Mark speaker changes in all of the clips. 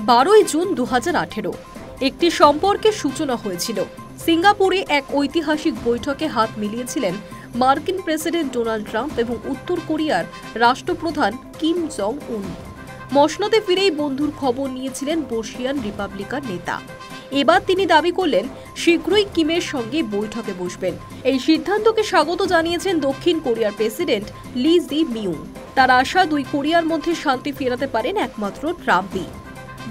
Speaker 1: 12 June 2018 একটি সম্পর্কের সূচনা হয়েছিল। সিঙ্গাপুরে এক ঐতিহাসিক বৈঠকে হাত মিলিয়েছিলেন মার্কিন প্রেসিডেন্ট ডোনাল্ড ট্রাম্প এবং উত্তর কোরিয়ার রাষ্ট্রপ্রধান কিম জং উন। মসনদে ফিরেই বন্ধুর খবর নিয়েছিলেন বর্ষিয়ান রিপাবলিকান নেতা। এবার তিনি দাবি করলেন শীঘ্রই কিমের সঙ্গে বৈঠকে বসবেন। এই সিদ্ধান্তকে স্বাগত জানিয়েছেন দক্ষিণ কোরিয়ার প্রেসিডেন্ট লি জি মিউং। তার আশা দুই কোরিয়ার মধ্যে শান্তি ফেরাতে পারেন একমাত্র ট্রাম্পই।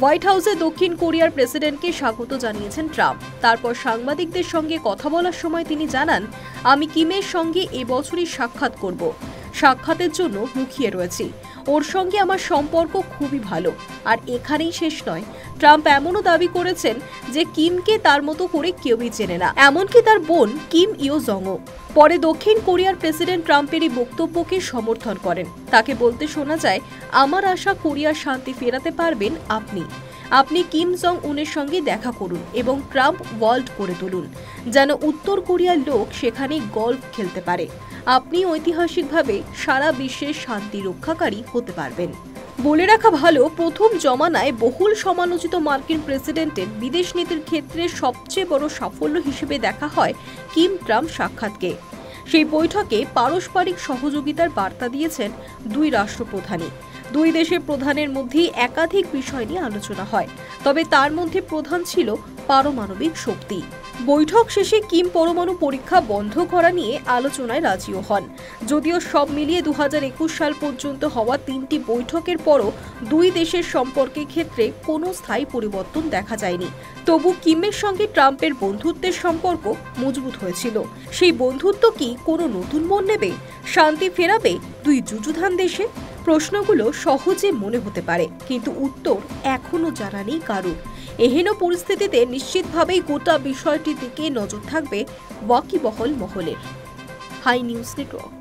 Speaker 1: হোয়াইট হাউসে দক্ষিণ কোরিয়ার প্রেসিডেন্টকে স্বাগত জানিয়েছেন ট্রাম্প। তারপর সাংবাদিকদের সঙ্গে কথা বলার সময় তিনি জানান, আমি কিমের সঙ্গে এবছরই সাক্ষাৎ করব। সাক্ষাতের জন্য মুখিয়ে রয়েছি। ওর সঙ্গে আমার সম্পর্ক খুবই ভালো। আর এখানেই শেষ নয়, ট্রাম্প এমনও দাবি করেছেন যে কিমকে তার মতো করে কেউই চেনে না, এমনকি তার বোন কিম ইও জংও। পরে দক্ষিণ কোরিয়ার প্রেসিডেন্ট ট্রাম্পের এই বক্তব্যকে সমর্থন করেন। তাকে বলতে শোনা যায়, আমার আশা কোরিয়ার শান্তি ফেরাতে পারবেন আপনি কিম জং উনের সঙ্গে দেখা করুন এবং ট্রাম্প ওয়ার্ল্ড করে তুলুন, যেন উত্তর কোরিয়ার লোক সেখানে গলফ খেলতে পারে। আপনি ঐতিহাসিকভাবে সারা বিশ্বের শান্তি রক্ষাকারী হতে পারবেন। বলে রাখা ভালো, প্রথম জমানায় বহুল সমালোচিত মার্কিন প্রেসিডেন্টের বিদেশ নীতির ক্ষেত্রে সবচেয়ে বড় সাফল্য হিসেবে দেখা হয় কিম ট্রাম্প সাক্ষাৎকে। সেই বৈঠকে পারস্পরিক সহযোগিতার বার্তা দিয়েছেন দুই রাষ্ট্রপ্রধানই। দুই দেশের প্রধানের মধ্যেই একাধিক বিষয় নিয়ে আলোচনা হয়, তবে তার মধ্যে প্রধান ছিল পারমাণবিক শক্তি। বৈঠক শেষে কিম পরমাণু পরীক্ষা বন্ধ করা নিয়ে আলোচনায় রাজিও হন। যদিও সব মিলিয়ে 2021 সাল পর্যন্ত হওয়া 3টি বৈঠকের পরও দুই দেশের সম্পর্কের ক্ষেত্রে কোনো স্থায়ী পরিবর্তন দেখা যায়নি। তবু কিমের সঙ্গে ট্রাম্পের বন্ধুত্বের সম্পর্ক মজবুত হয়েছিল। সেই বন্ধুত্ব কি কোনো নতুন মোড় নেবে? শান্তি ফেরাবে দুই যুযুধান দেশে? প্রশ্নগুলো সহজে মনে হতে পারে, কিন্তু উত্তর এখনো জানা নেই কারুর। এহেন পরিস্থিতিতে নিশ্চিতভাবেই গোটা বিষয়টির দিকে নজর থাকবে ওয়াকিবহল মহলের। Hi News network.